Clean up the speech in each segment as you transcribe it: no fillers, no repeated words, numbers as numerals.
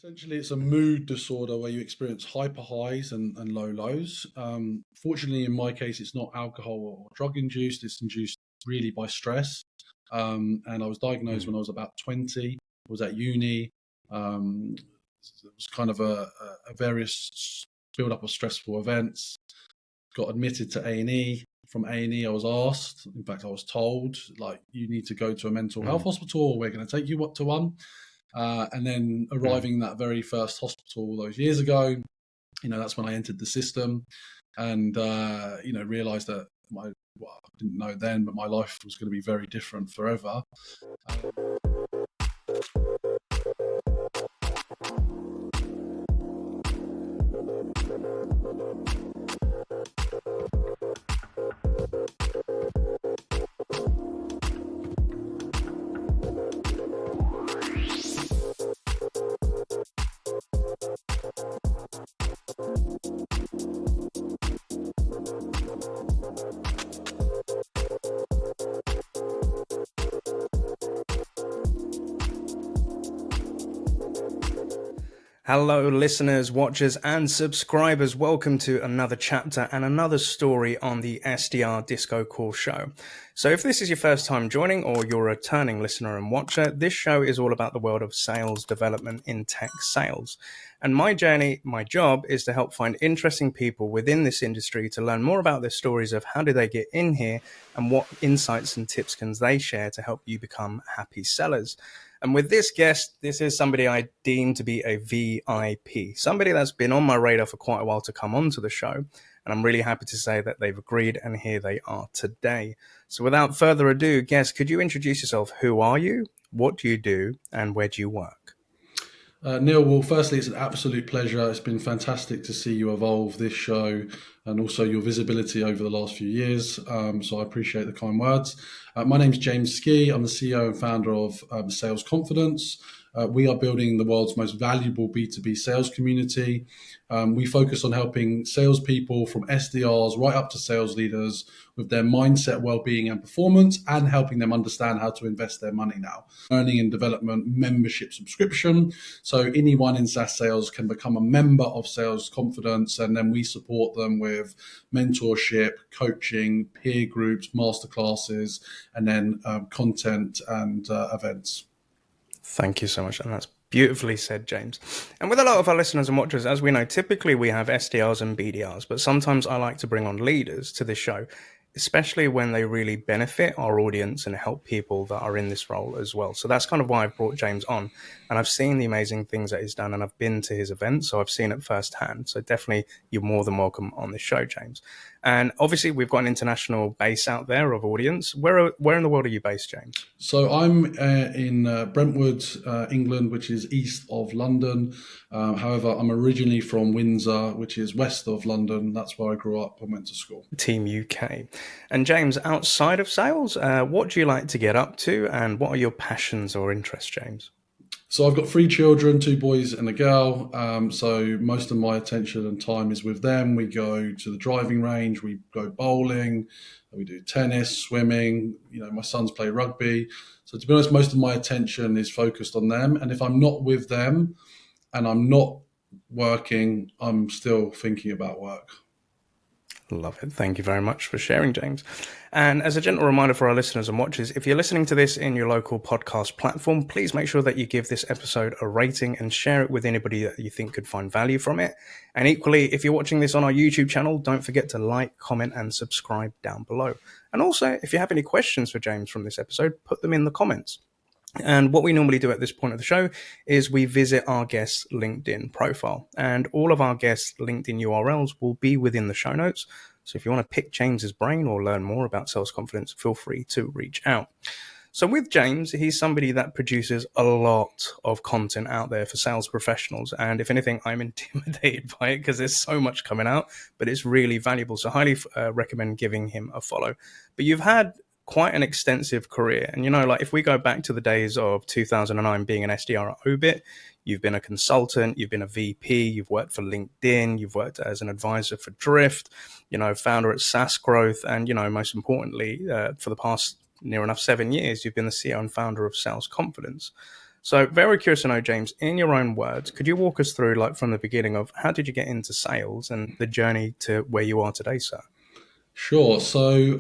Essentially, it's a mood disorder where you experience hyper highs and low lows. Fortunately, in my case, it's not alcohol or drug induced. It's induced really by stress. And I was diagnosed when I was about 20. I was at uni. It was kind of a various build up of stressful events. Got admitted to A&E. From A&E, I was asked, in fact, I was told, like, you need to go to a mental health hospital, or we're going to take you up to one. And then arriving in that very first hospital all those years ago, that's when I entered the system and, realized that I didn't know then, but my life was going to be very different forever. Hello, listeners, watchers, and subscribers. Welcome to another chapter and another story on the SDR Disco Call Show. So if this is your first time joining or you're a returning listener and watcher, this show is all about the world of sales development in tech sales. And my journey, my job, is to help find interesting people within this industry to learn more about their stories of how did they get in here and what insights and tips can they share to help you become happy sellers. And with this guest, this is somebody I deem to be a VIP, somebody that's been on my radar for quite a while to come onto the show. And I'm really happy to say that they've agreed, and here they are today. So without further ado, guest, could you introduce yourself? Who are you? What do you do? And where do you work? Neil, well, firstly, it's an absolute pleasure. It's been fantastic to see you evolve this show and also your visibility over the last few years. So I appreciate the kind words. My name's James Ski. I'm the CEO and founder of Sales Confidence. We are building the world's most valuable B2B sales community. We focus on helping salespeople from SDRs right up to sales leaders with their mindset, well-being, and performance, and helping them understand how to invest their money now. Learning and development membership subscription. So anyone in SaaS sales can become a member of Sales Confidence, and then we support them with mentorship, coaching, peer groups, masterclasses, and then content and events. Thank you so much. And that's beautifully said, James. And with a lot of our listeners and watchers, as we know, typically we have SDRs and BDRs, but sometimes I like to bring on leaders to this show, especially when they really benefit our audience and help people that are in this role as well. So that's kind of why I've brought James on. And I've seen the amazing things that he's done, and I've been to his events, so I've seen it firsthand. So definitely you're more than welcome on this show, James. And obviously we've got an international base out there of audience. Where in the world are you based, James? So I'm in Brentwood, England, which is east of London. However, I'm originally from Windsor, which is west of London. That's where I grew up and went to school. Team UK. And James, outside of sales, what do you like to get up to, and what are your passions or interests, James? So I've got 3 children, 2 boys and a girl. So most of my attention and time is with them. We go to the driving range, we go bowling, we do tennis, swimming. My sons play rugby. So to be honest, most of my attention is focused on them. And if I'm not with them and I'm not working, I'm still thinking about work. Love it. Thank you very much for sharing, James. And as a gentle reminder for our listeners and watchers, if you're listening to this in your local podcast platform, please make sure that you give this episode a rating and share it with anybody that you think could find value from it. And equally, if you're watching this on our YouTube channel, don't forget to like, comment, and subscribe down below. And also, if you have any questions for James from this episode, put them in the comments. And what we normally do at this point of the show is we visit our guest's LinkedIn profile, and all of our guests' LinkedIn URLs will be within the show notes. So if you want to pick James's brain or learn more about sales confidence, feel free to reach out. So with James, he's somebody that produces a lot of content out there for sales professionals. And if anything, I'm intimidated by it because there's so much coming out, but it's really valuable. So highly recommend giving him a follow. But you've had quite an extensive career. And, if we go back to the days of 2009 being an SDR at Obit, you've been a consultant, you've been a VP, you've worked for LinkedIn, you've worked as an advisor for Drift, founder at SaaS Growth. And, most importantly, for the past near enough 7 years, you've been the CEO and founder of Sales Confidence. So very curious to know, James, in your own words, could you walk us through, like, from the beginning of how did you get into sales and the journey to where you are today, sir? Sure. So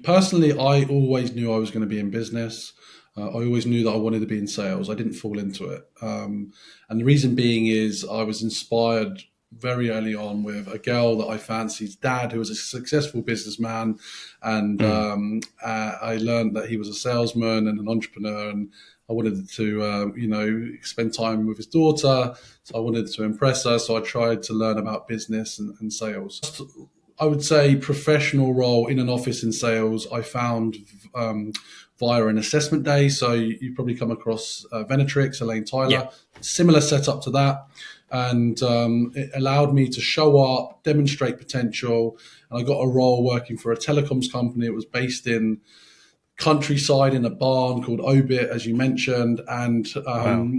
personally, I always knew I was going to be in business. I always knew that I wanted to be in sales. I didn't fall into it. And the reason being is I was inspired very early on with a girl that I fancied's dad, who was a successful businessman. And I learned that he was a salesman and an entrepreneur. And I wanted to, spend time with his daughter. So I wanted to impress her. So I tried to learn about business and sales. I would say professional role in an office in sales, I found via an assessment day. So you probably come across Venatrix, Elaine Yeah. Tyler, similar setup to that. And it allowed me to show up, demonstrate potential. And I got a role working for a telecoms company. It was based in countryside in a barn called Obit, as you mentioned. And Wow.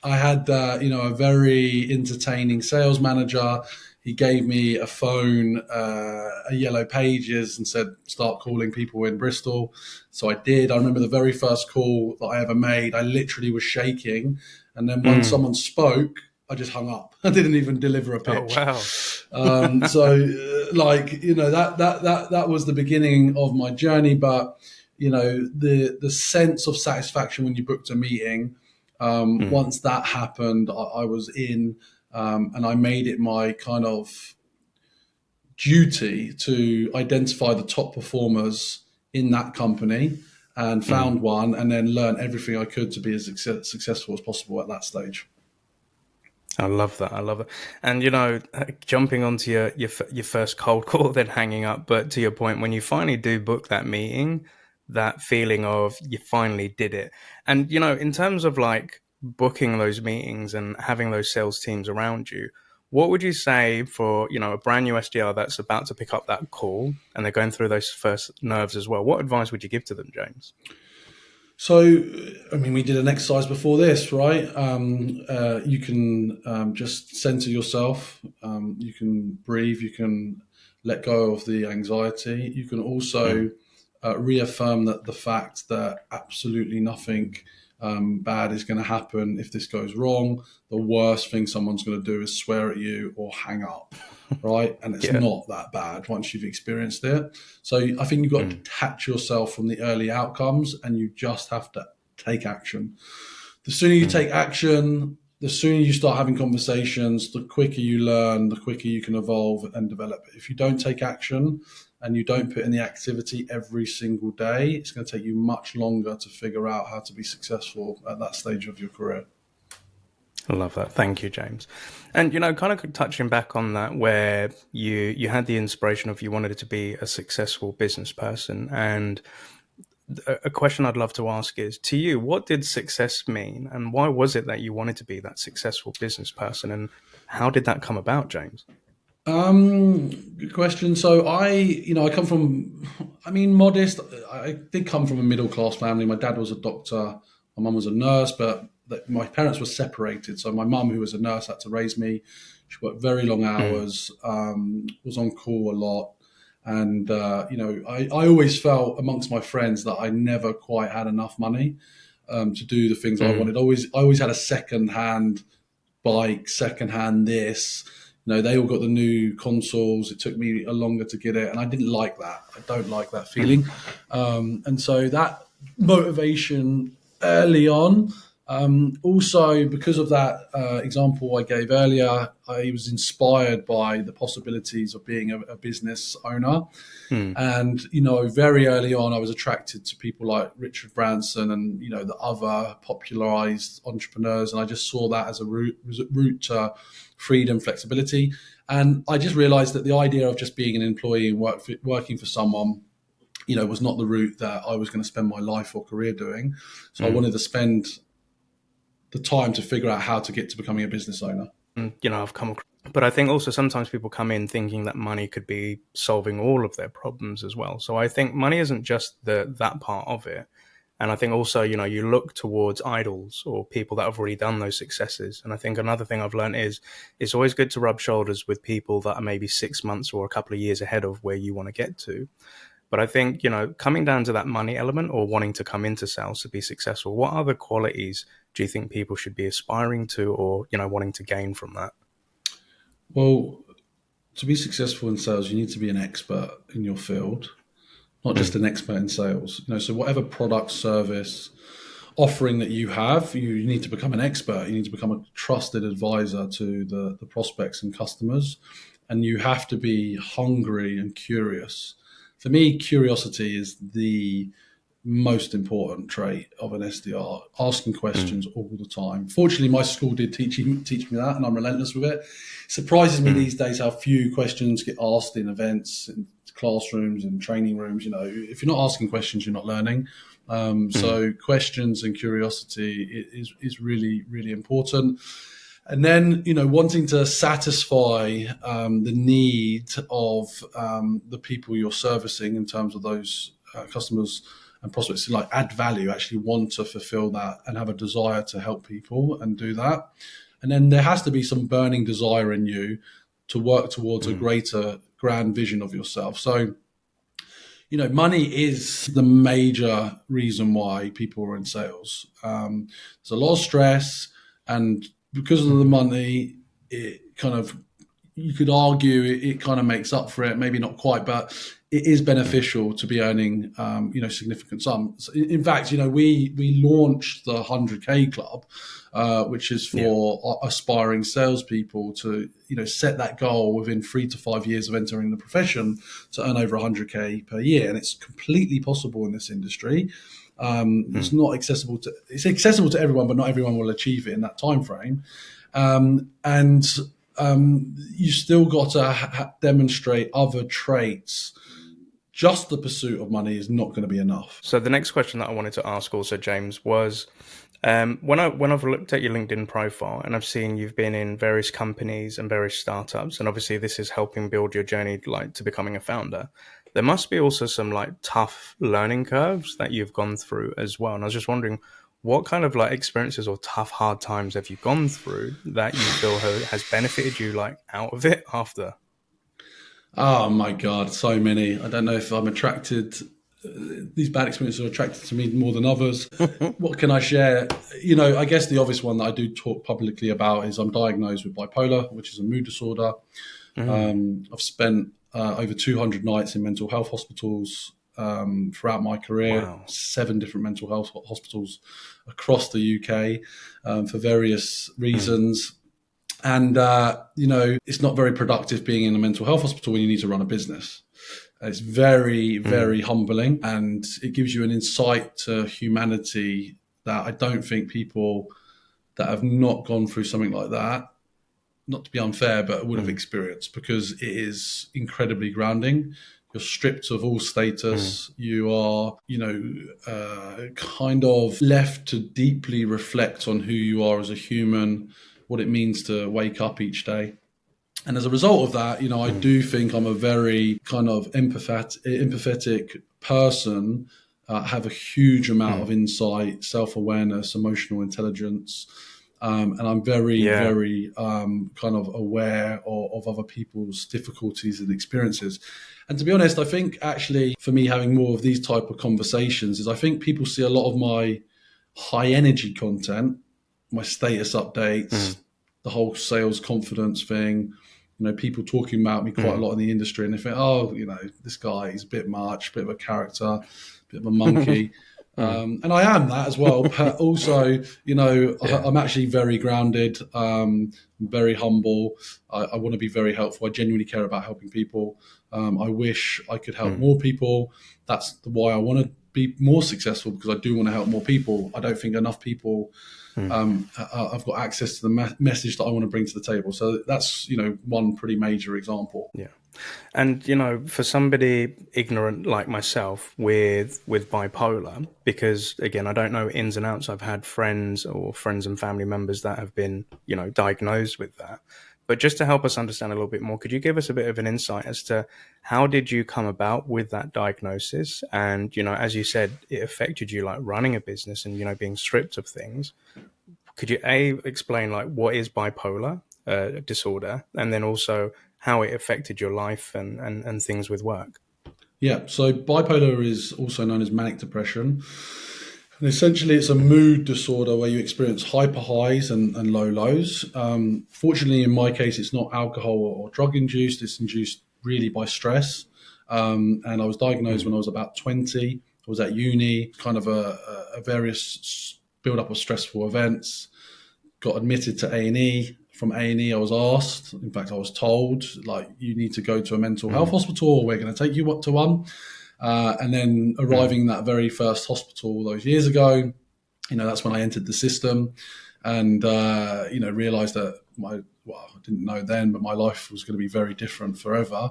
I had, a very entertaining sales manager. He gave me a phone, a yellow pages, and said, start calling people in Bristol. So I did. I remember the very first call that I ever made. I literally was shaking. And then once Mm. someone spoke, I just hung up. I didn't even deliver a Oh, pitch. wow. That was the beginning of my journey. But, the sense of satisfaction when you booked a meeting, Mm. once that happened, I was in, and I made it my kind of duty to identify the top performers in that company and Mm. found one, and then learn everything I could to be as successful as possible at that stage. I love that. I love it. And jumping onto your first cold call, then hanging up. But to your point, when you finally do book that meeting, that feeling of you finally did it. And in terms of like booking those meetings and having those sales teams around you, what would you say for a brand new SDR that's about to pick up that call and they're going through those first nerves as well? What advice would you give to them, James? So, I mean, we did an exercise before this, right? You can just center yourself. You can breathe. You can let go of the anxiety. You can Mm. also reaffirm that the fact that absolutely nothing bad is going to happen if this goes wrong. The worst thing someone's going to do is swear at you or hang up, right? And it's Yeah. not that bad once you've experienced it. So I think you've got to Mm. detach yourself from the early outcomes and you just have to take action. The sooner you Mm. take action, the sooner you start having conversations, the quicker you learn, the quicker you can evolve and develop. If you don't take action and you don't put in the activity every single day, it's going to take you much longer to figure out how to be successful at that stage of your career. I love that. Thank you, James. And kind of touching back on that, where you had the inspiration of you wanted to be a successful business person, and a question I'd love to ask is, to you, what did success mean, and why was it that you wanted to be that successful business person, and how did that come about, James? Good question. So I come from, I mean, modest. I did come from a middle class family. My dad was a doctor. My mum was a nurse, but my parents were separated. So my mum, who was a nurse, had to raise me. She worked very long Mm. hours, was on call a lot. And, I always felt amongst my friends that I never quite had enough money to do the things I Mm. wanted. I always had a second hand bike, secondhand this. They all got the new consoles. It took me a longer to get it, and I didn't like that. I don't like that feeling. And so that motivation early on. Also, because of that example I gave earlier, I was inspired by the possibilities of being a business owner. Mm. And, very early on, I was attracted to people like Richard Branson and, the other popularized entrepreneurs. And I just saw that as a route to freedom, flexibility. And I just realized that the idea of just being an employee and working for someone, was not the route that I was going to spend my life or career doing. So I Mm. wanted to spend the time to figure out how to get to becoming a business owner. I've come across, but I think also sometimes people come in thinking that money could be solving all of their problems as well. So I think money isn't just that part of it. And I think also, you look towards idols or people that have already done those successes. And I think another thing I've learned is it's always good to rub shoulders with people that are maybe 6 months or a couple of years ahead of where you want to get to. But I think, coming down to that money element or wanting to come into sales to be successful, what other qualities do you think people should be aspiring to, or, wanting to gain from that? Well, to be successful in sales, you need to be an expert in your field, not just an expert in sales. So whatever product, service, offering that you have, you need to become an expert. You need to become a trusted advisor to the prospects and customers. And you have to be hungry and curious. For me, curiosity is the most important trait of an SDR, asking questions all the time. Fortunately, my school did teach me that, and I'm relentless with it. It surprises me these days how few questions get asked in events, in classrooms, and training rooms. If you're not asking questions, you're not learning. So questions and curiosity is really, really important. And then, wanting to satisfy the need of the people you're servicing in terms of those customers and prospects to add value, actually want to fulfill that and have a desire to help people and do that. And then there has to be some burning desire in you to work towards a greater grand vision of yourself. So, money is the major reason why people are in sales. There's a lot of stress, and because of the money, you could argue it kind of makes up for it. Maybe not quite, but it is beneficial to be earning, significant sums. In fact, we launched the 100K Club, which is for aspiring salespeople to, set that goal within 3 to 5 years of entering the profession to earn over 100K per year. And it's completely possible in this industry. It's not accessible it's accessible to everyone, but not everyone will achieve it in that time frame. You still got to demonstrate other traits. Just the pursuit of money is not going to be enough. So the next question that I wanted to ask also, James, was when I've looked at your LinkedIn profile and I've seen you've been in various companies and various startups, and obviously this is helping build your journey to becoming a founder. There must be also some tough learning curves that you've gone through as well. And I was just wondering, what kind of experiences or tough, hard times have you gone through that you feel has benefited you out of it after? Oh my God, so many. I don't know if I'm attracted. These bad experiences are attracted to me more than others. What can I share? I guess the obvious one that I do talk publicly about is I'm diagnosed with bipolar, which is a mood disorder. I've spent over 200 nights in mental health hospitals throughout my career. Wow. 7 different mental health hospitals across the UK for various reasons. And, it's not very productive being in a mental health hospital when you need to run a business. It's very, very humbling, and it gives you an insight to humanity that I don't think people that have not gone through something like that, not to be unfair, but would have experienced, because it is incredibly grounding. You're stripped of all status. You are, kind of left to deeply reflect on who you are as a human, what it means to wake up each day. And as a result of that, I do think I'm a very kind of empathetic person, have a huge amount of insight, self-awareness, emotional intelligence. And I'm very, very kind of aware of other people's difficulties and experiences. And to be honest, I think actually for me having more of these type of conversations is I think people see a lot of my high energy content, my status updates, the whole sales confidence thing, people talking about me quite a lot in the industry, and they think, oh, this guy is a bit much, bit of a character, a bit of a monkey. And I am that as well, but also, I'm actually very grounded, very humble. I want to be very helpful. I genuinely care about helping people. I wish I could help more people. That's why I want to be more successful, because I do want to help more people. I don't think enough people I've got access to the message that I want to bring to the table. So that's, one pretty major example. Yeah. And, for somebody ignorant like myself with bipolar, because again, I don't know ins and outs. I've had friends and family members that have been, diagnosed with that. But just to help us understand a little bit more, could you give us a bit of an insight as to how did you come about with that diagnosis? And, as you said, it affected you running a business and, being stripped of things. Could you explain what is bipolar disorder, and then also how it affected your life and things with work? Yeah, so bipolar is also known as manic depression. And essentially, it's a mood disorder where you experience hyper highs and low lows. Fortunately, in my case, it's not alcohol or drug induced. It's induced really by stress. And I was diagnosed when I was about 20. I was at uni, kind of a various build up of stressful events. Got admitted to A&E. From A&E, I was asked, in fact, I was told, like, you need to go to a mental health hospital, or we're going to take you up to one. And then arriving in that very first hospital all those years ago, that's when I entered the system and, realized that I didn't know then, but my life was going to be very different forever.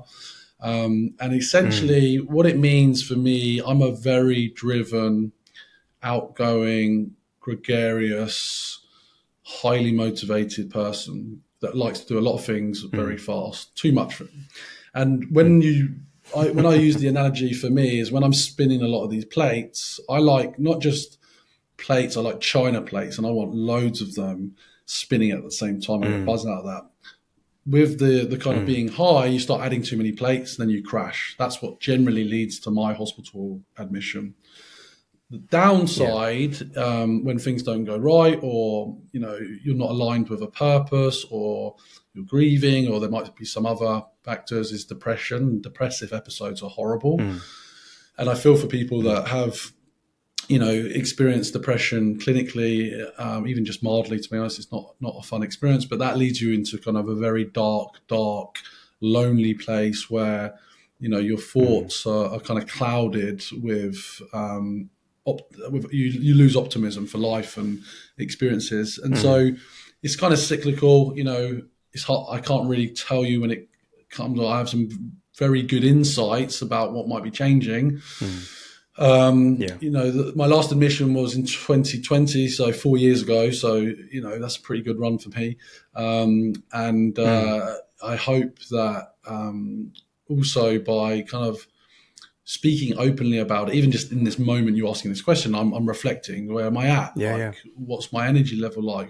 And essentially what it means for me, I'm a very driven, outgoing, gregarious, highly motivated person that likes to do a lot of things very fast, too much for me. And when I use the analogy for me is when I'm spinning a lot of these plates, I like not just plates, I like china plates, and I want loads of them spinning at the same time. I get buzzing out of that. With the kind of being high, you start adding too many plates, and then you crash. That's what generally leads to my hospital admission. The downside, when things don't go right, or you're not aligned with a purpose, or you're grieving, or there might be some other factors, is depression. Depressive episodes are horrible, and I feel for people that have experienced depression clinically, even just mildly. To be honest, it's not a fun experience, but that leads you into kind of a very dark, lonely place where your thoughts are kind of clouded with. You lose optimism for life and experiences, and so it's kind of cyclical. It's hard. I can't really tell you when it comes. I have some very good insights about what might be changing. My last admission was in 2020, so 4 years ago. So that's a pretty good run for me, and I hope that also by kind of speaking openly about it, even just in this moment you asking this question, I'm reflecting, where am I at? What's my energy level like?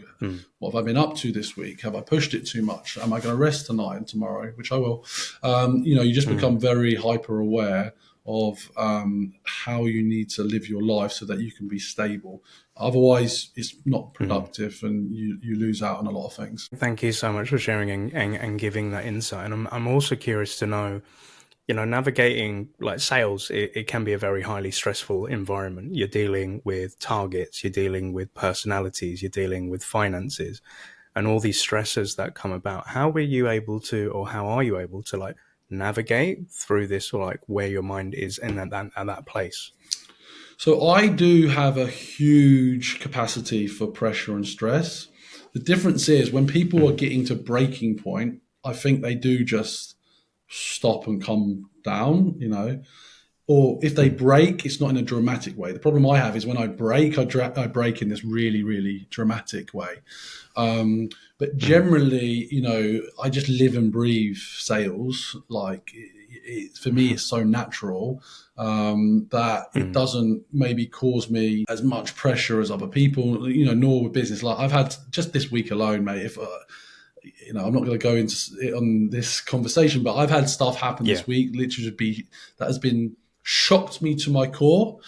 What have I been up to this week? Have I pushed it too much? Am I going to rest tonight and tomorrow? Which I will. You just become very hyper aware of how you need to live your life so that you can be stable. Otherwise, it's not productive, and you lose out on a lot of things. Thank you so much for sharing and giving that insight. And I'm also curious to know, navigating like sales, it can be a very highly stressful environment. You're dealing with targets, you're dealing with personalities, you're dealing with finances, and all these stresses that come about. How are you able to like navigate through this, or like where your mind is in that place? So I do have a huge capacity for pressure and stress. The difference is when people are getting to breaking point, I think they do just stop and come down, or if they break, it's not in a dramatic way. The problem I have is when I break, I break in this really, really dramatic way. But generally, I just live and breathe sales. Like for me, it's so natural that it doesn't maybe cause me as much pressure as other people, nor with business. Like I've had just this week alone, mate, if I'm not going to go into it on this conversation, but I've had stuff happen this week, literally that has been shocked me to my core.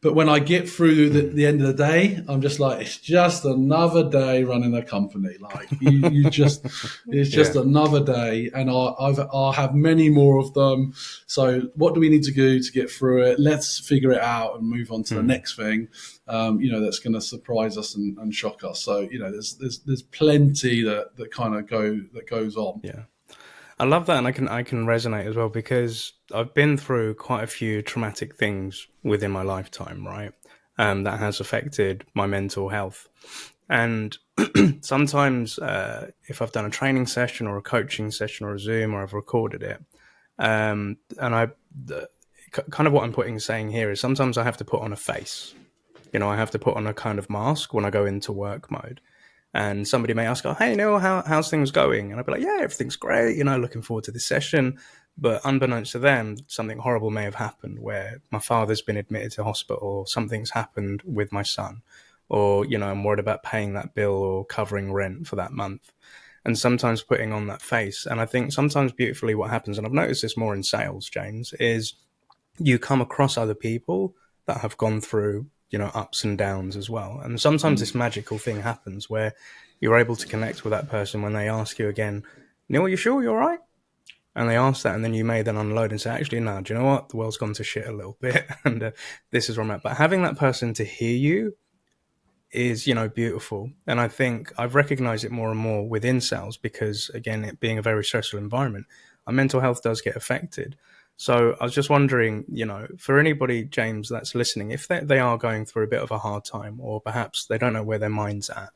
But when I get through the end of the day, I'm just like, it's just another day running a company. Like it's just another day, and I'll have many more of them. So what do we need to do to get through it? Let's figure it out and move on to the next thing. That's going to surprise us and shock us. So there's plenty that kind of goes on. Yeah. I love that, and I can resonate as well, because I've been through quite a few traumatic things within my lifetime, right? That has affected my mental health. And sometimes if I've done a training session or a coaching session or a Zoom, or I've recorded it, and kind of what I'm saying here is sometimes I have to put on a face. I have to put on a kind of mask when I go into work mode. And somebody may ask, "Oh, hey, Neil, how's things going?" And I'd be like, "Yeah, everything's great. Looking forward to this session." But unbeknownst to them, something horrible may have happened, where my father's been admitted to hospital, or something's happened with my son, or, I'm worried about paying that bill or covering rent for that month. And sometimes putting on that face. And I think sometimes beautifully what happens, and I've noticed this more in sales, James, is you come across other people that have gone through ups and downs as well. And sometimes this magical thing happens where you're able to connect with that person when they ask you again, Neil, are you sure you're right? And they ask that, and then you may then unload and say, actually, no, do you know what? The world's gone to shit a little bit, and this is where I'm at. But having that person to hear you is, beautiful. And I think I've recognized it more and more within sales because, again, it being a very stressful environment, our mental health does get affected. So I was just wondering, for anybody, James, that's listening, if they are going through a bit of a hard time, or perhaps they don't know where their mind's at,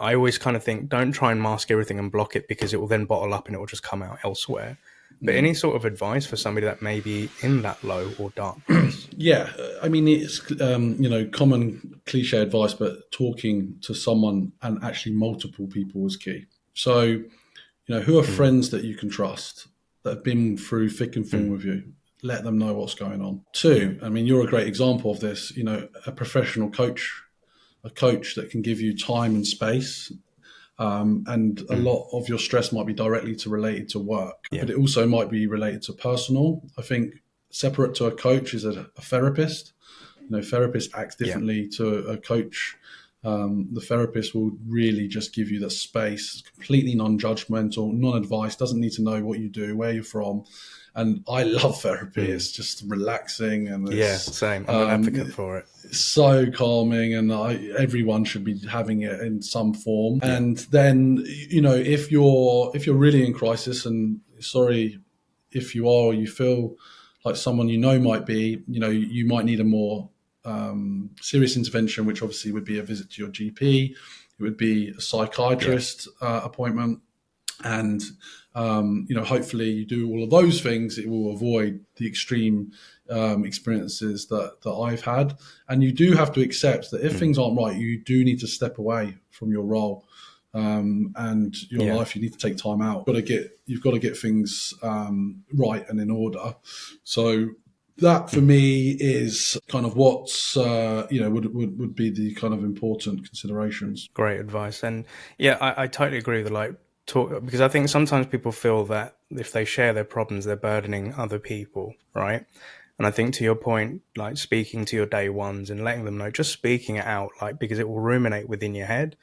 I always kind of think, don't try and mask everything and block it, because it will then bottle up and it will just come out elsewhere. But any sort of advice for somebody that may be in that low or dark place? Yeah, I mean, it's common cliche advice, but talking to someone, and actually multiple people, is key. So, who are friends that you can trust, that have been through thick and thin with you? Let them know what's going on. Two, I mean, you're a great example of this. A professional coach, a coach that can give you time and space. And a lot of your stress might be directly related to work, but it also might be related to personal. I think separate to a coach is a therapist. Therapist acts differently to a coach. The therapist will really just give you the space, completely non-judgmental, non-advice, doesn't need to know what you do, where you're from. And I love therapy. It's just relaxing, and same. I'm an advocate for it. It's so calming, and everyone should be having it in some form. And then, if you're really in crisis, and sorry if you are, or you feel like someone might be, you might need a more serious intervention, which obviously would be a visit to your GP. It would be a psychiatrist appointment. And, hopefully you do all of those things, it will avoid the extreme experiences that I've had. And you do have to accept that if things aren't right, you do need to step away from your role and your life. You need to take time out. You've got to get things right and in order. So that for me is kind of what's would be the kind of important considerations. Great advice. And I totally agree with because I think sometimes people feel that if they share their problems, they're burdening other people, right? And I think to your point, like speaking to your day ones and letting them know, just speaking it out, because it will ruminate within your head.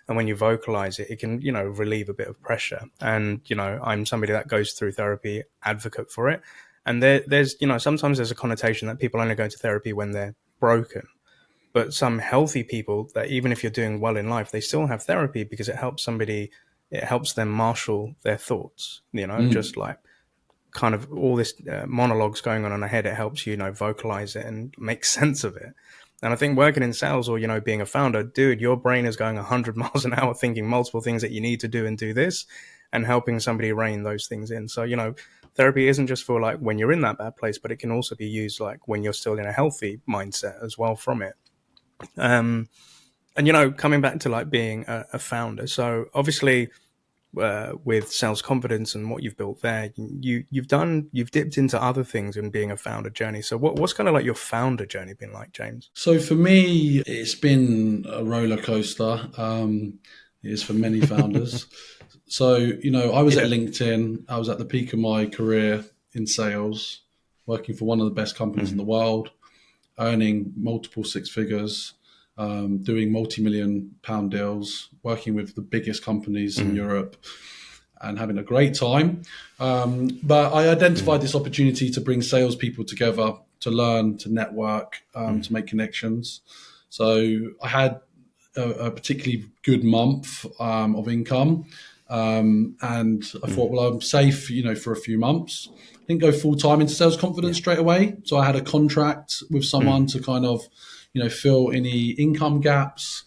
And when you vocalize it, it can, relieve a bit of pressure. And, I'm somebody that goes through therapy, advocate for it. And there's sometimes there's a connotation that people only go to therapy when they're broken. But some healthy people, that even if you're doing well in life, they still have therapy because it helps them marshal their thoughts, just like kind of all this monologues going on in their head. It helps you, vocalize it and make sense of it. And I think working in sales or, being a founder, dude, your brain is going 100 miles an hour thinking multiple things that you need to do and do this, and helping somebody rein those things in. So, therapy isn't just for when you're in that bad place, but it can also be used when you're still in a healthy mindset as well from it. And, coming back to being a founder. So obviously with sales confidence and what you've built there, you've dipped into other things in being a founder journey. So what's kind of your founder journey been like, James? So for me, it's been a roller coaster. It is for many founders. So, I was at LinkedIn. I was at the peak of my career in sales, working for one of the best companies in the world, earning multiple six figures, doing multi-million pound deals, working with the biggest companies in Europe, and having a great time. But I identified this opportunity to bring salespeople together, to learn, to network, to make connections. So I had a particularly good month of income. And I thought, well, I'm safe, for a few months. I didn't go full time into sales confidence straight away. So I had a contract with someone to kind of, fill any income gaps.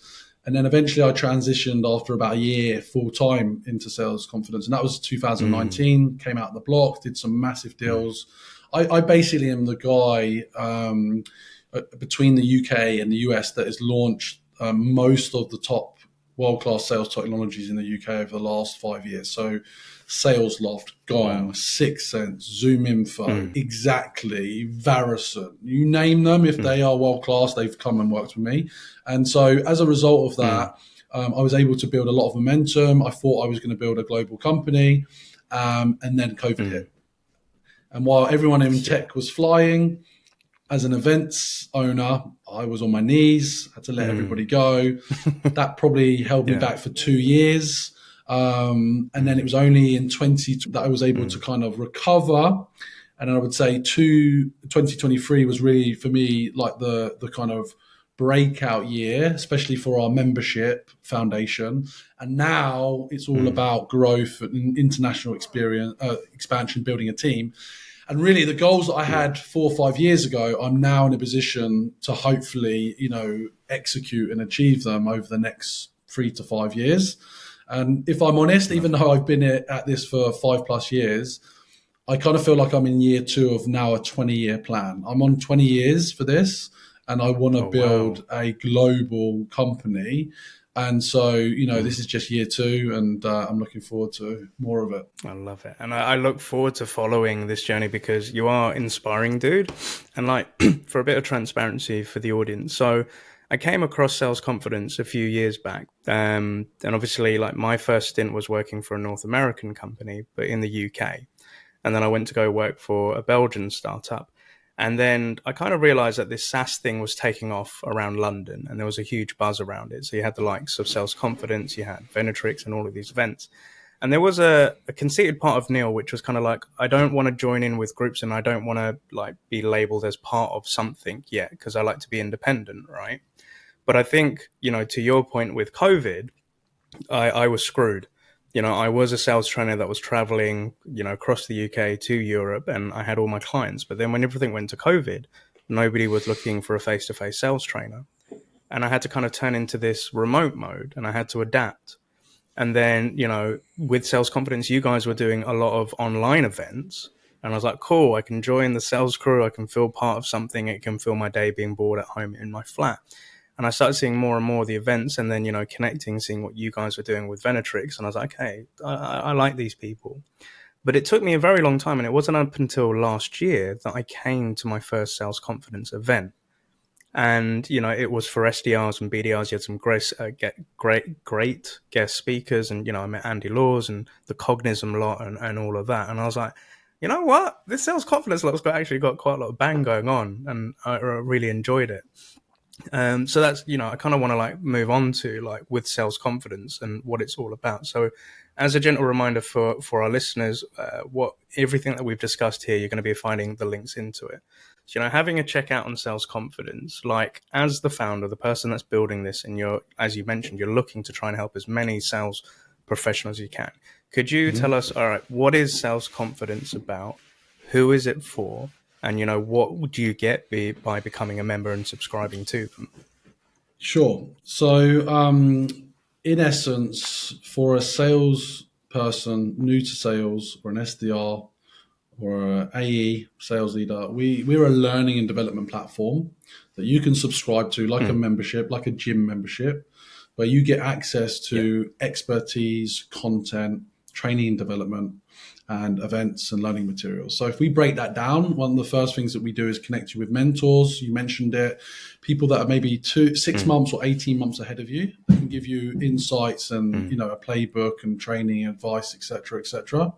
And then eventually I transitioned after about a year full time into sales confidence. And that was 2019, came out of the block, did some massive deals. I basically am the guy between the UK and the US that has launched most of the top world-class sales technologies in the UK over the last 5 years. So SalesLoft, Gong, Sixth Sense, Zoom Info, Exactly, Varison, you name them. If they are world-class, they've come and worked with me. And so as a result of that, I was able to build a lot of momentum. I thought I was going to build a global company. And then COVID hit. And while everyone in tech was flying, as an events owner, I was on my knees, had to let everybody go. That probably held me back for 2 years. And then it was only in 20 that I was able to kind of recover. And I would say 2023 was really for me like the kind of breakout year, especially for our membership foundation. And now it's all about growth and international expansion, building a team. And really, the goals that I had 4 or 5 years ago, I'm now in a position to hopefully, execute and achieve them over the next 3 to 5 years. And if I'm honest, even though I've been at this for 5+ years, I kind of feel like I'm in year 2 of now a 20-year plan. I'm on 20 years for this, and I want to build a global company. And so, this is just year 2, and I'm looking forward to more of it. I love it. And I look forward to following this journey because you are inspiring, dude. And for a bit of transparency for the audience. So I came across Sales Confidence a few years back. And obviously, my first stint was working for a North American company, but in the UK. And then I went to go work for a Belgian startup. And then I kind of realized that this SaaS thing was taking off around London and there was a huge buzz around it. So you had the likes of Sales Confidence, you had Venatrix and all of these events. And there was a conceited part of Neil, which was kind of like, I don't want to join in with groups and I don't want to be labeled as part of something yet because I like to be independent, right? But I think, to your point with COVID, I was screwed. I was a sales trainer that was traveling, across the UK to Europe, and I had all my clients. But then when everything went to COVID, nobody was looking for a face-to-face sales trainer. And I had to kind of turn into this remote mode and I had to adapt. And then, with Sales Confidence, you guys were doing a lot of online events. And I was like, cool, I can join the sales crew. I can feel part of something. It can fill my day being bored at home in my flat. And I started seeing more and more of the events and then, connecting, seeing what you guys were doing with Venatrix. And I was like, okay, I like these people. But it took me a very long time. And it wasn't up until last year that I came to my first Sales Confidence event. And, it was for SDRs and BDRs. You had some great guest speakers. And, I met Andy Laws and the Cognism lot and all of that. And I was like, you know what? This Sales Confidence lot's actually got quite a lot of bang going on. And I really enjoyed it. So that's, I kind of want to move on to with Sales Confidence and what it's all about. So as a gentle reminder for our listeners, everything that we've discussed here, you're going to be finding the links into it. So, having a checkout on Sales Confidence, as the founder, the person that's building this, and as you mentioned, you're looking to try and help as many sales professionals as you can. Could you tell us, all right, what is Sales Confidence about? Who is it for? And, what do you get by becoming a member and subscribing to them? Sure. So, in essence, for a salesperson new to sales or an SDR or an AE sales leader, we're a learning and development platform that you can subscribe to like a membership, like a gym membership, where you get access to expertise, content, training and development, and events and learning materials. So if we break that down, one of the first things that we do is connect you with mentors. You mentioned it, people that are maybe 6 months or 18 months ahead of you that can give you insights and a playbook and training, advice, etc., etc.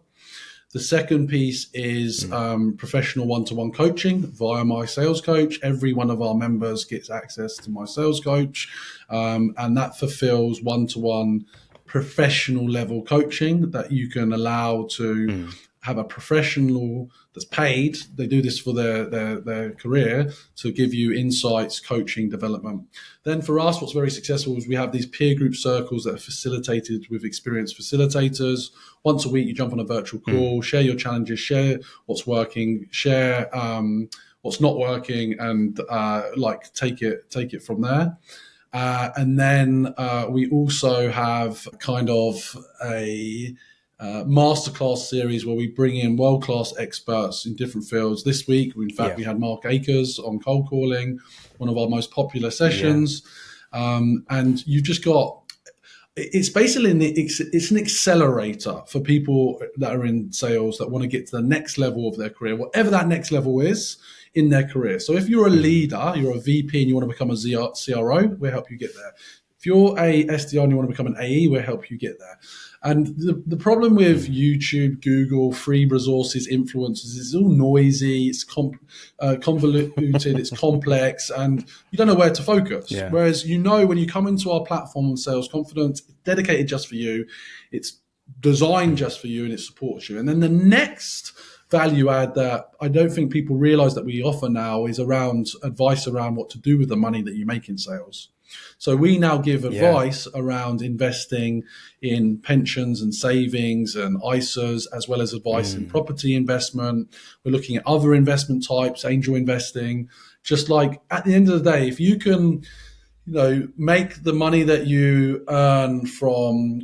The second piece is professional one-to-one coaching via my sales coach. Every one of our members gets access to my sales coach, and that fulfills one-to-one professional level coaching that you can allow to have a professional that's paid. They do this for their career to give you insights, coaching, development. Then for us, what's very successful is we have these peer group circles that are facilitated with experienced facilitators. Once a week, you jump on a virtual call, share your challenges, share what's working, share what's not working, and take it from there. And then we also have kind of a masterclass series where we bring in world-class experts in different fields. This week, in fact, we had Mark Akers on cold calling, one of our most popular sessions. And you've just got, it's basically it's an accelerator for people that are in sales that want to get to the next level of their career, whatever that next level is in their career. So if you're a leader, you're a VP and you want to become a CRO, we'll help you get there. If you're a SDR and you want to become an AE, we'll help you get there. And the problem with YouTube, Google, free resources, influencers, is it's all noisy, it's convoluted, it's complex, and you don't know where to focus. Yeah. Whereas, when you come into our platform on Sales Confidence, it's dedicated just for you, it's designed just for you, and it supports you. And then the next value add that I don't think people realize that we offer now is around advice around what to do with the money that you make in sales. So we now give advice around investing in pensions and savings and ISAs, as well as advice in property investment. We're looking at other investment types, angel investing. Just like at the end of the day, if you can make the money that you earn from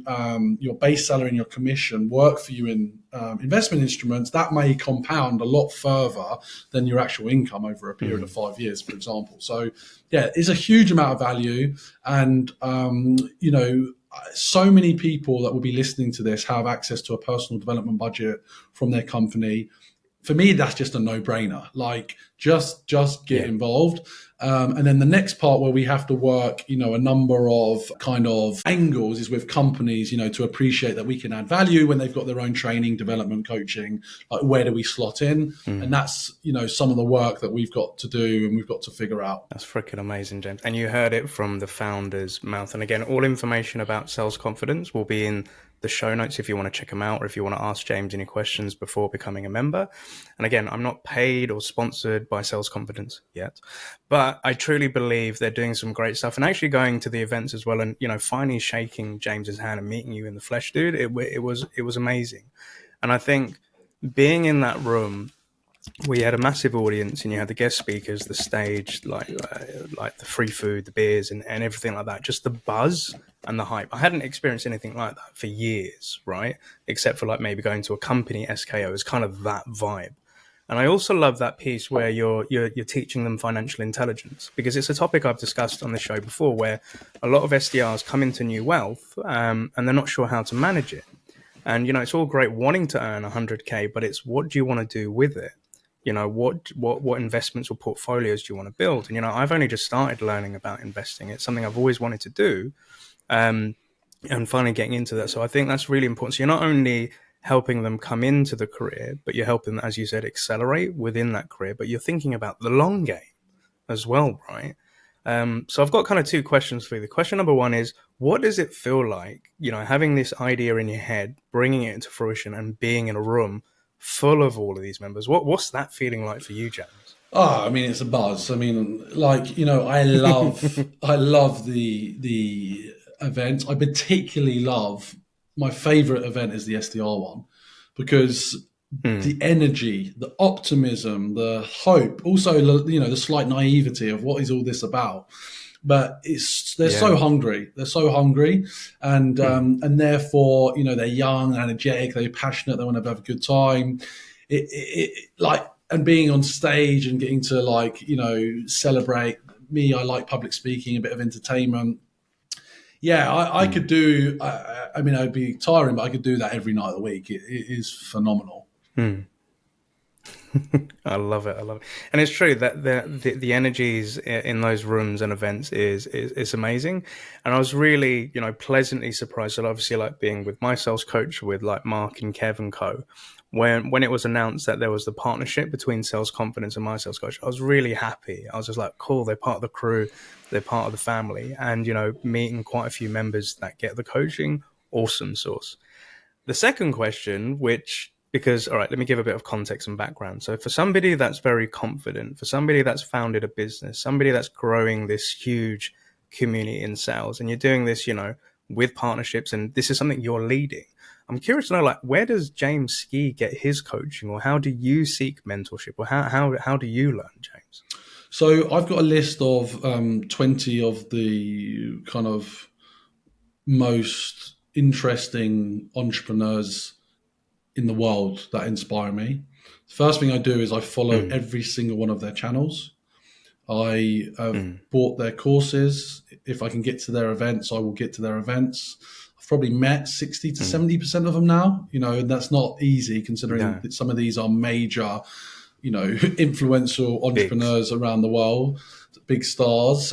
your base salary and your commission work for you in investment instruments, that may compound a lot further than your actual income over a period of 5 years, for example. So, it's a huge amount of value. And, so many people that will be listening to this have access to a personal development budget from their company. For me, that's just a no-brainer. Like, just get involved. And then the next part where we have to work, a number of kind of angles is with companies, to appreciate that we can add value when they've got their own training, development, coaching. Like, where do we slot in? And that's, some of the work that we've got to do and we've got to figure out. That's freaking amazing, James. And you heard it from the founder's mouth. And again, all information about Sales Confidence will be in the show notes if you want to check them out, or if you want to ask James any questions before becoming a member. And again, I'm not paid or sponsored by Sales Confidence yet, but I truly believe they're doing some great stuff, and actually going to the events as well. And, finally shaking James's hand and meeting you in the flesh, dude, it was amazing. And I think being in that room, we had a massive audience, and you had the guest speakers, the stage, like the free food, the beers, and everything like that. Just the buzz and the hype. I hadn't experienced anything like that for years, right? Except for like maybe going to a company SKO. It's kind of that vibe. And I also love that piece where you're teaching them financial intelligence, because it's a topic I've discussed on the show before, where a lot of SDRs come into new wealth and they're not sure how to manage it. And it's all great wanting to earn 100K, but it's what do you want to do with it? What investments or portfolios do you want to build? And, I've only just started learning about investing. It's something I've always wanted to do, and finally getting into that. So I think that's really important. So you're not only helping them come into the career, but you're helping them, as you said, accelerate within that career, but you're thinking about the long game as well, right? So I've got kind of two questions for you. The question number one is, what does it feel like, having this idea in your head, bringing it into fruition, and being in a room full of all of these members? What's that feeling like for you, James? It's a buzz. I love the events. I particularly love, my favorite event is the SDR one, because the energy, the optimism, the hope, also, the slight naivety of what is all this about. But they're so hungry. They're so hungry, and therefore, they're young, energetic, they're passionate. They want to have a good time. And being on stage and getting to celebrate. Me, I like public speaking, a bit of entertainment. I could do. I'd be tiring, but I could do that every night of the week. It is phenomenal. I love it. And it's true that the energies in those rooms and events is amazing. And I was really, pleasantly surprised. So obviously, like being with my sales coach, with like Mark and Kev and co, when it was announced that there was the partnership between Sales Confidence and my sales coach, I was really happy. I was just like, cool, they're part of the crew, they're part of the family. And, meeting quite a few members that get the coaching, awesome source. The second question, because, all right, let me give a bit of context and background. So for somebody that's very confident, for somebody that's founded a business, somebody that's growing this huge community in sales, and you're doing this, with partnerships, and this is something you're leading, I'm curious to know, like, where does James Ski get his coaching, or how do you seek mentorship, or how do you learn, James? So I've got a list of 20 of the kind of most interesting entrepreneurs in the world that inspire me. The first thing I do is I follow every single one of their channels. I have bought their courses. If I can get to their events, I will get to their events. I've probably met 60 to 70% of them now, and that's not easy considering that some of these are major, influential entrepreneurs around the world, big stars.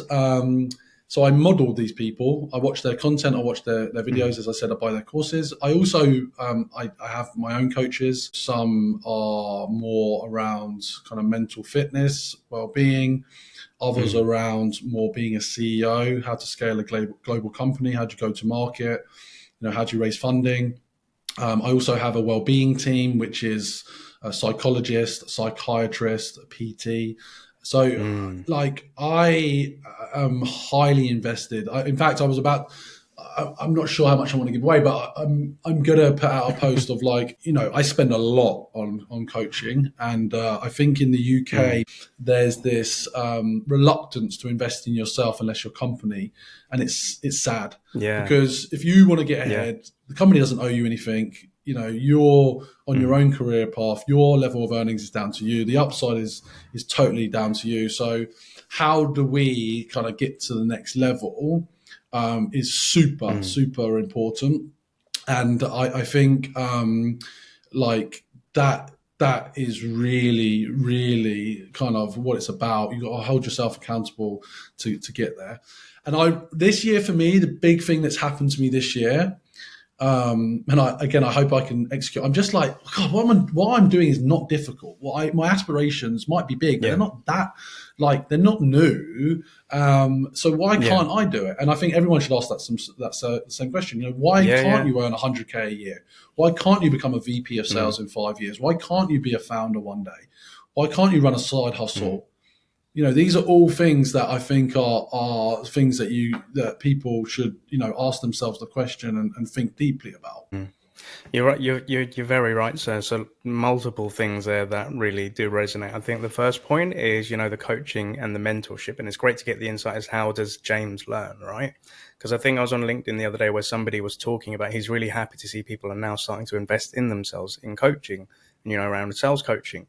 So I model these people. I watch their content. I watch their videos. As I said, I buy their courses. I also I have my own coaches. Some are more around kind of mental fitness, well-being. Others around more being a CEO, how to scale a global company, how do you go to market, how do you raise funding. I also have a well-being team, which is a psychologist, a psychiatrist, a PT. So, like, I am highly invested. In fact, I'm not sure how much I want to give away, but I'm gonna put out a post of like, I spend a lot on coaching, and I think in the UK there's this reluctance to invest in yourself unless you're company, and it's sad because if you want to get ahead, the company doesn't owe you anything. You're on your own career path. Your level of earnings is down to you. The upside is totally down to you. So how do we kind of get to the next level is super important. And I think like that is really, really kind of what it's about. You got to hold yourself accountable to get there. And this year for me, the big thing that's happened to me this year, and I hope I can execute. I'm just like, God, what I'm doing is not difficult. My aspirations might be big, but they're not that, like, they're not new. So why can't I do it? And I think everyone should ask the same question. Why can't you earn 100K a year? Why can't you become a VP of sales in 5 years? Why can't you be a founder one day? Why can't you run a side hustle? These are all things that I think are things that people should, ask themselves the question and think deeply about. You're right. You're very right, sir. So multiple things there that really do resonate. I think the first point is, the coaching and the mentorship, and it's great to get the insight as how does James learn, right? Because I think I was on LinkedIn the other day where somebody was talking about he's really happy to see people are now starting to invest in themselves in coaching, around sales coaching.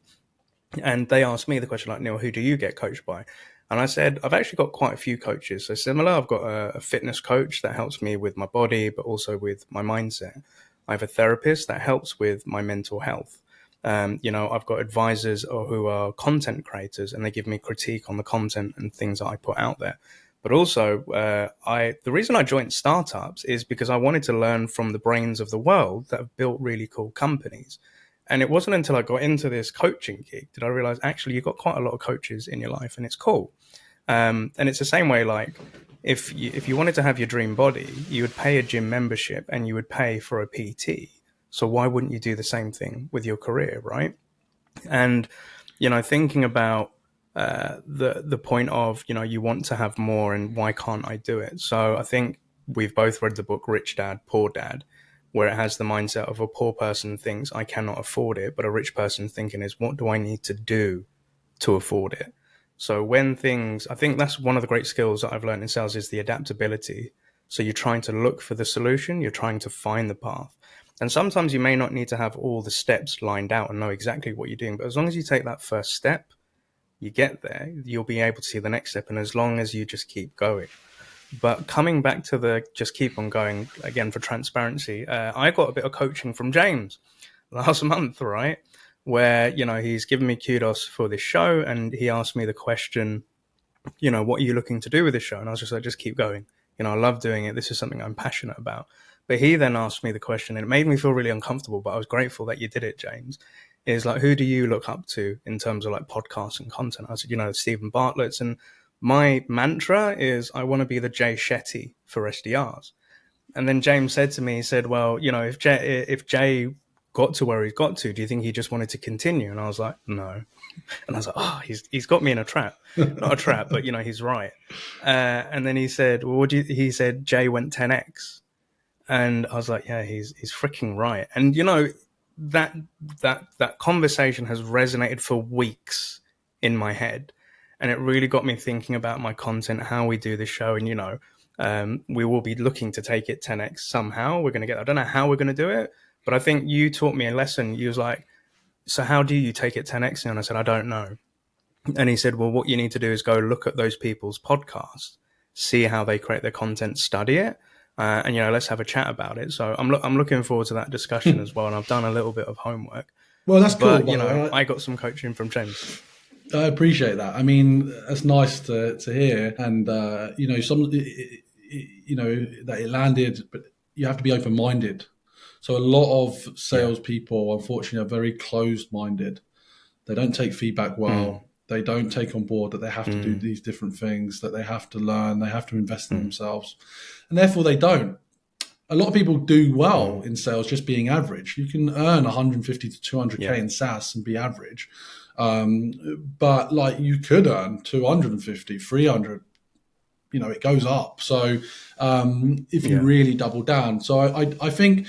And they asked me the question like, Neil, who do you get coached by? And I said, I've actually got quite a few coaches. So similar, I've got a fitness coach that helps me with my body, but also with my mindset. I have a therapist that helps with my mental health. I've got advisors who are content creators, and they give me critique on the content and things that I put out there. But also, the reason I joined startups is because I wanted to learn from the brains of the world that have built really cool companies. And it wasn't until I got into this coaching gig did I realize, actually, you've got quite a lot of coaches in your life, and it's cool. And it's the same way, like, if you wanted to have your dream body, you would pay a gym membership and you would pay for a PT. So why wouldn't you do the same thing with your career, right? And, thinking about the point of, you want to have more and why can't I do it? So I think we've both read the book Rich Dad, Poor Dad, where it has the mindset of a poor person thinks I cannot afford it, but a rich person thinking is, what do I need to do to afford it? So I think that's one of the great skills that I've learned in sales is the adaptability. So you're trying to look for the solution, you're trying to find the path. And sometimes you may not need to have all the steps lined out and know exactly what you're doing, but as long as you take that first step, you get there, you'll be able to see the next step. And as long as you just keep going. But coming back to the just keep on going, again, for transparency, I got a bit of coaching from James last month, right? Where, he's given me kudos for this show, and he asked me the question, what are you looking to do with this show? And I was just like, just keep going. I love doing it. This is something I'm passionate about. But he then asked me the question, and it made me feel really uncomfortable, but I was grateful that you did it, James, is like, who do you look up to in terms of like podcasts and content? I said, Stephen Bartlett's. And my mantra is I want to be the Jay Shetty for SDRs. And then James said to me, he said, well, if Jay got to where he's got to, do you think he just wanted to continue? And I was like, no. And I was like, oh, he's got me in a trap. Not a trap, but he's right. And then he said, well, he said Jay went 10x. And I was like, yeah, he's freaking right. And that conversation has resonated for weeks in my head. And it really got me thinking about my content, how we do this show. And, we will be looking to take it 10x somehow. We're going to I don't know how we're going to do it, but I think you taught me a lesson. You was like, so how do you take it 10x? And I said, I don't know. And he said, well, what you need to do is go look at those people's podcasts, see how they create their content, study it. And, let's have a chat about it. So I'm looking forward to that discussion as well. And I've done a little bit of homework. Well, that's cool. But, I got some coaching from James. I appreciate that. I mean, that's nice to hear. And, that it landed, but you have to be open minded. So a lot of Yeah. salespeople, unfortunately, are very closed minded. They don't take feedback Mm, well. They don't take on board that they have to do mm, these different things, that they have to learn, they have to invest in mm, themselves. And therefore, they don't. A lot of people do well mm. in sales just being average. You can earn 150 to 200K Yeah. in SaaS and be average. But like you could earn 250, 300, it goes up. So if you Yeah. really double down. So I think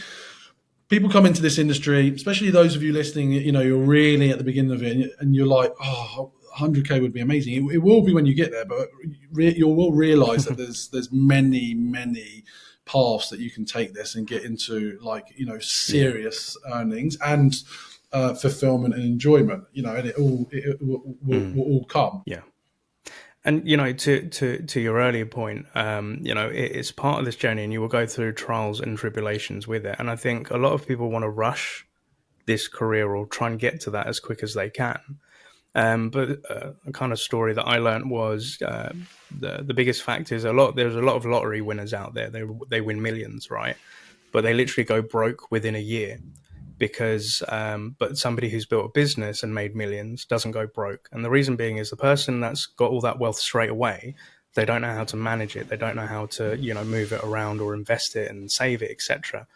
people come into this industry, especially those of you listening, you're really at the beginning of it and you're like, oh, 100K would be amazing. It will be when you get there, but you will realize that there's many, many paths that you can take this and get into Yeah. serious earnings and fulfillment and enjoyment, and will Mm. all come. Yeah. And to your earlier point, it's part of this journey, and you will go through trials and tribulations with it. And I think a lot of people want to rush this career or try and get to that as quick as they can. But a kind of story that I learned was the biggest fact is there's a lot of lottery winners out there. They win millions, right? But they literally go broke within a year because but somebody who's built a business and made millions doesn't go broke. And the reason being is the person that's got all that wealth straight away, they don't know how to manage it. They don't know how to move it around or invest it and save it, etc.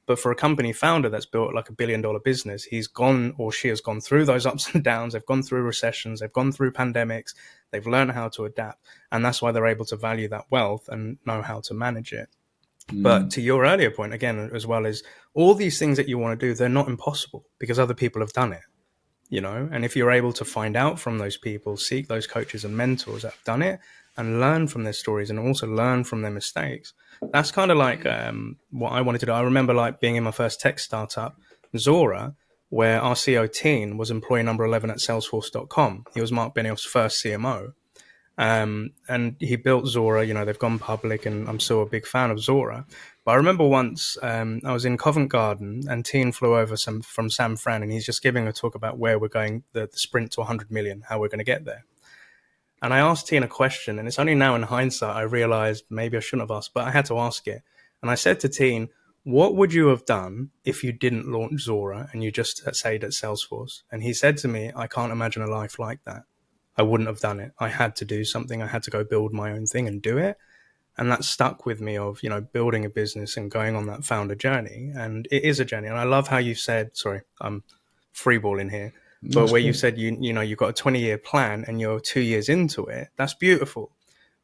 But for a company founder that's built like $1 billion business, he's gone or she has gone through those ups and downs. They've gone through recessions. They've gone through pandemics. They've learned how to adapt. And that's why they're able to value that wealth and know how to manage it. But Mm. to your earlier point, again, as well as all these things that you want to do, they're not impossible because other people have done it, and if you're able to find out from those people, seek those coaches and mentors that have done it and learn from their stories and also learn from their mistakes. That's kind of like what I wanted to do. I remember like being in my first tech startup, Zora, where our CEO Teen was employee number 11 at salesforce.com. He was Mark Benioff's first CMO. And he built Zora. They've gone public, and I'm still a big fan of Zora. But I remember once I was in Covent Garden, and Teen flew over from San Fran, and he's just giving a talk about where we're going, the sprint to 100 million, how we're going to get there. And I asked Teen a question, and it's only now in hindsight I realized maybe I shouldn't have asked, but I had to ask it. And I said to Teen, what would you have done if you didn't launch Zora and you just stayed at Salesforce? And he said to me, I can't imagine a life like that. I wouldn't have done it. I had to do something. I had to go build my own thing and do it. And that stuck with me of, building a business and going on that founder journey. And it is a journey. And I love how you said, sorry, I'm freeballing here, but That's where you cool. said, you've got a 20-year plan and you're 2 years into it. That's beautiful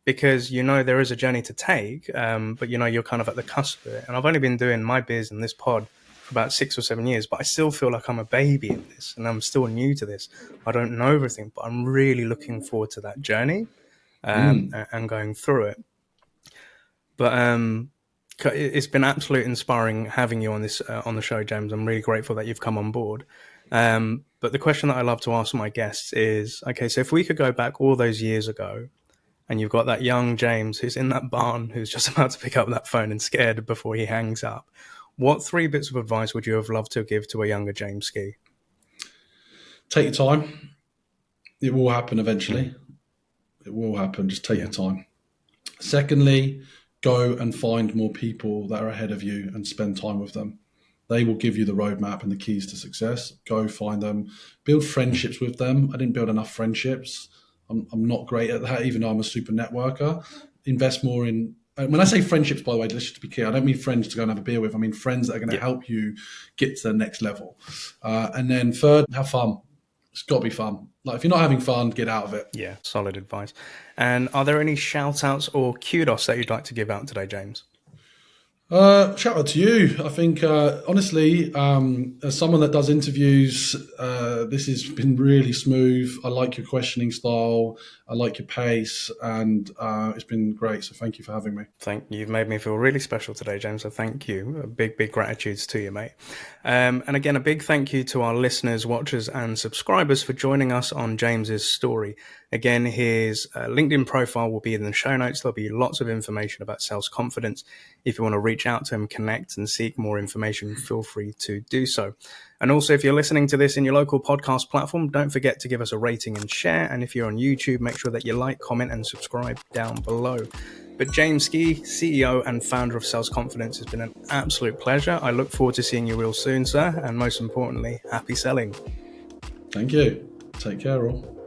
because, there is a journey to take, but, you're kind of at the cusp of it. And I've only been doing my biz and this pod for about 6 or 7 years, but I still feel like I'm a baby in this and I'm still new to this. I don't know everything, but I'm really looking forward to that journey Mm. and going through it. But it's been absolutely inspiring having you on this on the show, James. I'm really grateful that you've come on board. But the question that I love to ask my guests is, okay, so if we could go back all those years ago and you've got that young James who's in that barn, who's just about to pick up that phone and scared before he hangs up, what 3 bits of advice would you have loved to give to a younger James Ski? Take your time. It will happen eventually. It will happen. Just take Yeah. your time. Secondly, go and find more people that are ahead of you and spend time with them. They will give you the roadmap and the keys to success. Go find them. Build friendships with them. I didn't build enough friendships. I'm not great at that, even though I'm a super networker. Invest more in. When I say friendships, by the way, let's just be clear. I don't mean friends to go and have a beer with. I mean friends that are going to help you get to the next level. And then third, have fun. It's got to be fun. Like if you're not having fun, get out of it. Yeah, solid advice. And are there any shout outs or kudos that you'd like to give out today, James? Shout out to you. I think, honestly, as someone that does interviews, this has been really smooth. I like your questioning style. I like your pace, and it's been great. So thank you for having me. You've made me feel really special today, James. So thank you. A big, big gratitude to you, mate. And again, a big thank you to our listeners, watchers, and subscribers for joining us on James's story. Again, his LinkedIn profile will be in the show notes. There'll be lots of information about sales confidence if you want to reach reach out to him, connect, and seek more information, feel free to do so. And also, if you're listening to this in your local podcast platform, don't forget to give us a rating and share. And if you're on YouTube, make sure that you like, comment, and subscribe down below. But James Ski, CEO and founder of Sales Confidence, has been an absolute pleasure. I look forward to seeing you real soon, sir. And most importantly, happy selling. Thank you. Take care, all.